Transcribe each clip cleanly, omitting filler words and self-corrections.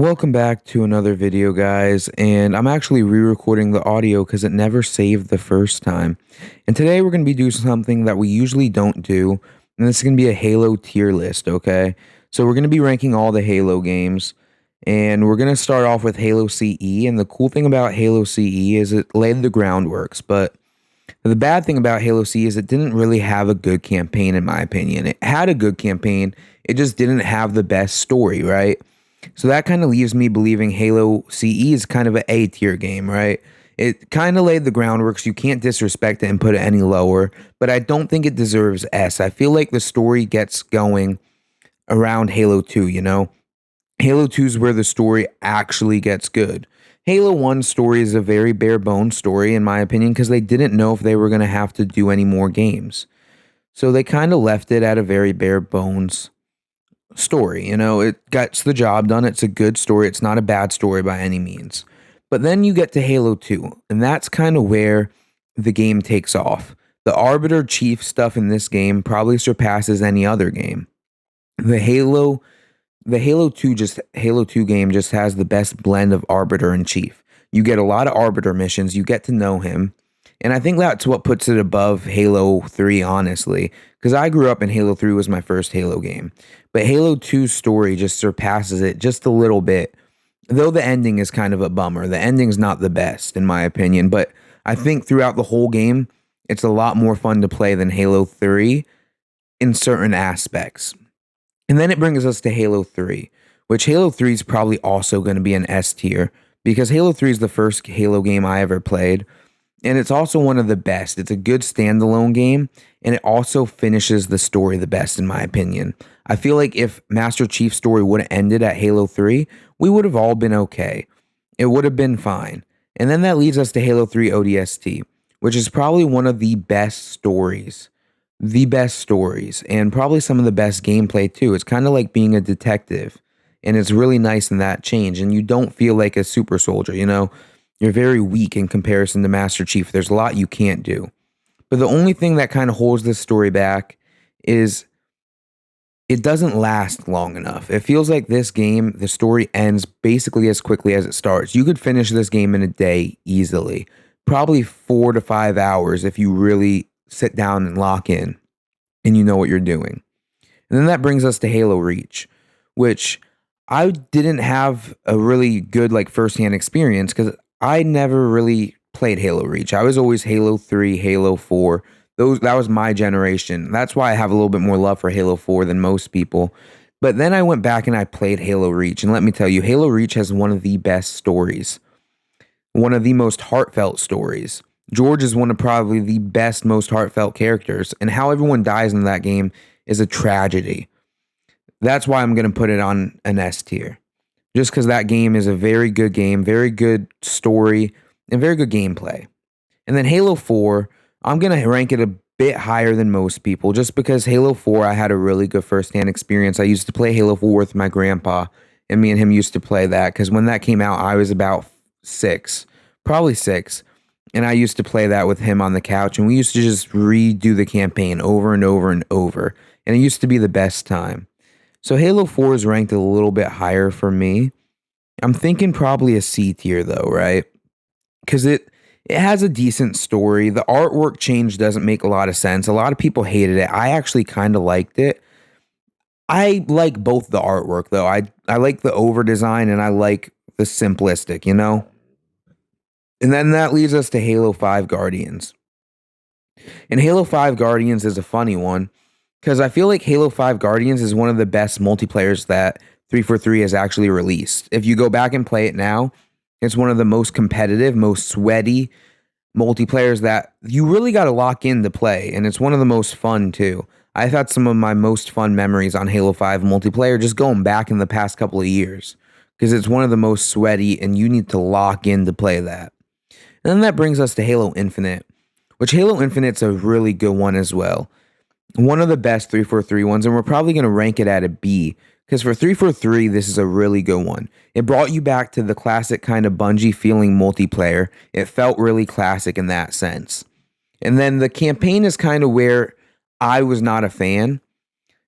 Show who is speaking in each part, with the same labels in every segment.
Speaker 1: Welcome back to another video, guys, and I'm actually re-recording the audio because it never saved the first time. And today we're going to be doing something that we usually don't do, and this is going to be a Halo tier list, okay? So we're going to be ranking all the Halo games, and we're going to start off with Halo CE, and the cool thing about Halo CE is it laid the groundworks, but the bad thing about Halo CE is it didn't really have a good campaign, in my opinion. It had a good campaign, it just didn't have the best story, right? So that kind of leaves me believing Halo CE is kind of an A tier game, right? It kind of laid the groundwork, so you can't disrespect it and put it any lower, but I don't think it deserves S. I feel like the story gets going around Halo 2, you know? Halo 2 is where the story actually gets good. Halo 1 story is a very bare bones story, in my opinion, because they didn't know if they were going to have to do any more games. So they kind of left it at a very bare bones story. You know, it gets the job done. It's a good story. It's not a bad story by any means. But then you get to Halo 2, and that's kind of where the game takes off. The Arbiter Chief stuff in this game probably surpasses any other game. The Halo Halo 2 game just has the best blend of Arbiter and Chief. You get a lot of Arbiter missions, you get to know him, and I think that's what puts it above Halo 3, honestly, because I grew up and Halo 3 was my first Halo game. But Halo 2's story just surpasses it just a little bit, though the ending is kind of a bummer. The ending's not the best, in my opinion, but I think throughout the whole game, it's a lot more fun to play than Halo 3 in certain aspects. And then it brings us to Halo 3, which Halo 3 is probably also going to be an S tier because Halo 3 is the first Halo game I ever played. And it's also one of the best. It's a good standalone game, and it also finishes the story the best, in my opinion. I feel like if Master Chief's story would have ended at Halo 3, we would have all been okay. It would have been fine. And then that leads us to Halo 3 ODST, which is probably one of the best stories, and probably some of the best gameplay too. It's kind of like being a detective, and it's really nice in that change. And you don't feel like a super soldier, you know? You're very weak in comparison to Master Chief. There's a lot you can't do. But the only thing that kind of holds this story back is it doesn't last long enough. It feels like this game, the story ends basically as quickly as it starts. You could finish this game in a day easily, probably 4 to 5 hours if you really sit down and lock in and you know what you're doing. And then that brings us to Halo Reach, which I didn't have a really good like firsthand experience because I never really played Halo Reach. I was always Halo 3, Halo 4. That was my generation. That's why I have a little bit more love for Halo 4 than most people. But then I went back and I played Halo Reach, and let me tell you, Halo Reach has one of the best stories. One of the most heartfelt stories. George is one of probably the best, most heartfelt characters, and how everyone dies in that game is a tragedy. That's why I'm going to put it on an S tier. Just because that game is a very good game, very good story, and very good gameplay. And then Halo 4, I'm going to rank it a bit higher than most people, just because Halo 4, I had a really good firsthand experience. I used to play Halo 4 with my grandpa, and me and him used to play that, because when that came out, I was about 6, probably 6, and I used to play that with him on the couch, and we used to just redo the campaign over and over and over, and it used to be the best time. So Halo 4 is ranked a little bit higher for me. I'm thinking probably a C tier though, right? Because it has a decent story. The artwork change doesn't make a lot of sense. A lot of people hated it. I actually kind of liked it. I like both the artwork though. I like the over design and I like the simplistic, you know? And then that leads us to Halo 5 Guardians. And Halo 5 Guardians is a funny one because I feel like Halo 5 Guardians is one of the best multiplayers that 343 has actually released. If you go back and play it now, it's one of the most competitive, most sweaty multiplayers that you really got to lock in to play. And it's one of the most fun too. I've had some of my most fun memories on Halo 5 multiplayer just going back in the past couple of years because it's one of the most sweaty and you need to lock in to play that. And then that brings us to Halo Infinite, which Halo Infinite's a really good one as well. One of the best 343 ones, and we're probably going to rank it at a B, because for 343, this is a really good one. It brought you back to the classic kind of Bungie feeling multiplayer. It felt really classic in that sense. And then the campaign is kind of where I was not a fan,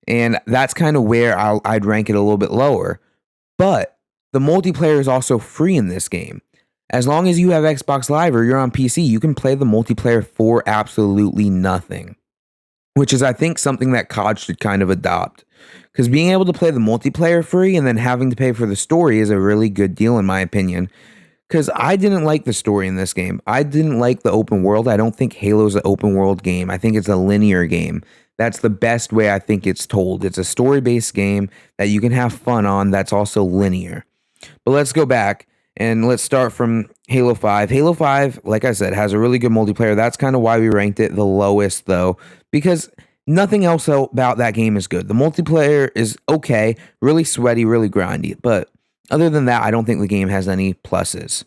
Speaker 1: and that's kind of where I'd rank it a little bit lower. But The multiplayer is also free in this game. As long as you have Xbox Live or you're on PC, you can play the multiplayer for absolutely nothing, which is, I think, something that COD should kind of adopt. Because being able to play the multiplayer free and then having to pay for the story is a really good deal, in my opinion. Because I didn't like the story in this game. I didn't like the open world. I don't think Halo's an open world game. I think it's a linear game. That's the best way I think it's told. It's a story-based game that you can have fun on that's also linear. But let's go back and let's start from Halo 5. Halo 5, like I said, has a really good multiplayer. That's kind of why we ranked it the lowest, though, because nothing else about that game is good. The multiplayer is okay, really sweaty, really grindy. But other than that, I don't think the game has any pluses.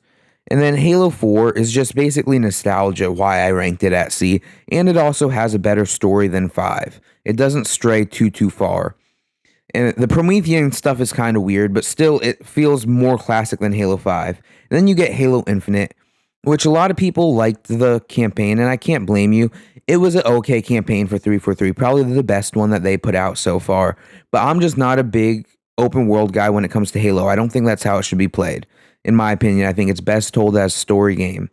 Speaker 1: And then Halo 4 is just basically nostalgia, why I ranked it at C, and it also has a better story than 5. It doesn't stray too far. And the Promethean stuff is kind of weird, but still it feels more classic than Halo 5. And then you get Halo Infinite, which a lot of people liked the campaign, and I can't blame you. It was an okay campaign for 343, probably the best one that they put out so far. But I'm just not a big open world guy when it comes to Halo. I don't think that's how it should be played. In my opinion, I think it's best told as a story game.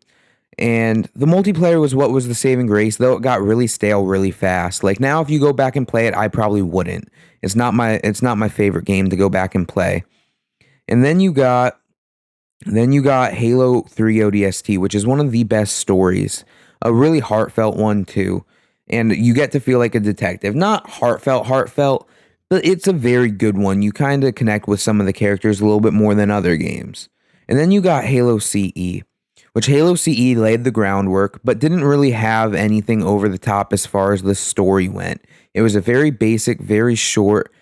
Speaker 1: And the multiplayer was what was the saving grace, though it got really stale really fast. Like now, if you go back and play it, I probably wouldn't. It's not my favorite game to go back and play. And then you got Halo 3 ODST, which is one of the best stories. A really heartfelt one too. And you get to feel like a detective. Not heartfelt, but it's a very good one. You kind of connect with some of the characters a little bit more than other games. And then you got Halo CE, which Halo CE laid the groundwork, but didn't really have anything over the top as far as the story went. It was a very basic, very short,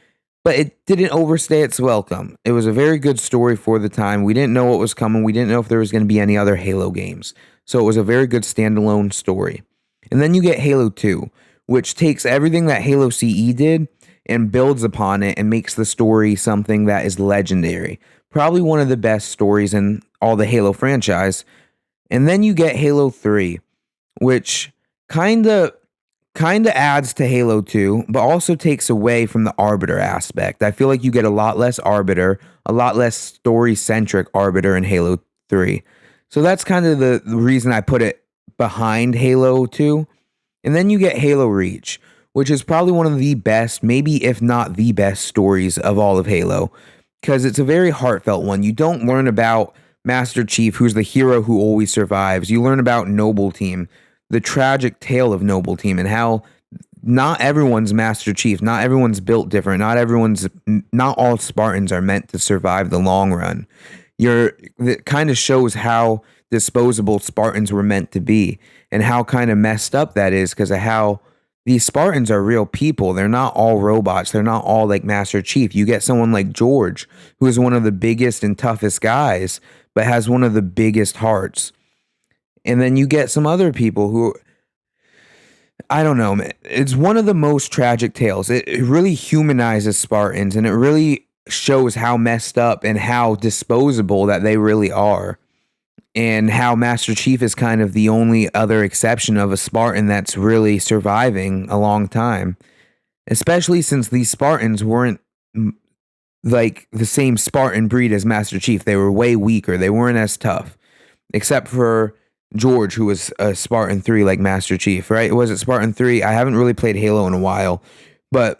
Speaker 1: but it didn't overstay its welcome. It was a very good story for the time. We didn't know what was coming. We didn't know if there was going to be any other Halo games. So it was a very good standalone story. And then you get Halo 2, which takes everything that Halo CE did and builds upon it and makes the story something that is legendary. Probably one of the best stories in all the Halo franchise. And then you get Halo 3, which kind of adds to Halo 2, but also takes away from the Arbiter aspect. I feel like you get a lot less Arbiter, a lot less story-centric Arbiter in Halo 3. So that's kind of the reason I put it behind Halo 2. And then you get Halo Reach, which is probably one of the best, maybe if not the best stories of all of Halo, because it's a very heartfelt one. You don't learn about Master Chief, who's the hero who always survives. You learn about Noble Team, the tragic tale of Noble Team, and how not everyone's Master Chief, not everyone's built different, not all Spartans are meant to survive the long run. It kind of shows how disposable Spartans were meant to be, and how kind of messed up that is because of how these Spartans are real people. They're not all robots. They're not all like Master Chief. You get someone like George, who is one of the biggest and toughest guys, but has one of the biggest hearts. And then you get some other people who, I don't know, man. It's one of the most tragic tales. It really humanizes Spartans, and it really shows how messed up and how disposable that they really are. And how Master Chief is kind of the only other exception of a Spartan that's really surviving a long time. Especially since these Spartans weren't like the same Spartan breed as Master Chief. They were way weaker. They weren't as tough. Except for George, who was a Spartan 3 like Master Chief, right? Was it Spartan 3? I haven't really played Halo in a while. But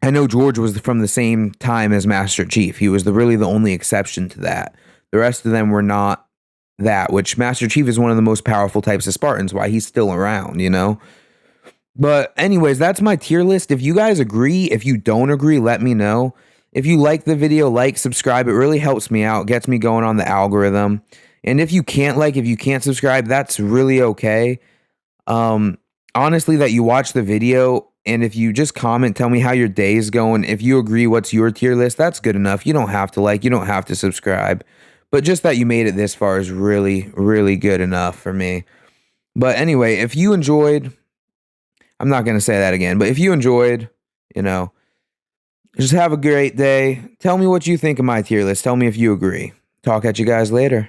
Speaker 1: I know George was from the same time as Master Chief. He was really the only exception to that. The rest of them were not that, which Master Chief is one of the most powerful types of Spartans, why he's still around, you know? But anyways, that's my tier list. If you guys agree, if you don't agree, let me know. If you like the video, like, subscribe. It really helps me out, gets me going on the algorithm. And if you can't subscribe, that's really okay. Honestly, that you watch the video, and if you just comment, tell me how your day is going. If you agree what's your tier list, that's good enough. You don't have to you don't have to subscribe. But just that you made it this far is really, really good enough for me. But anyway, if you enjoyed, I'm not going to say that again, but if you enjoyed, just have a great day. Tell me what you think of my tier list. Tell me if you agree. Talk at you guys later.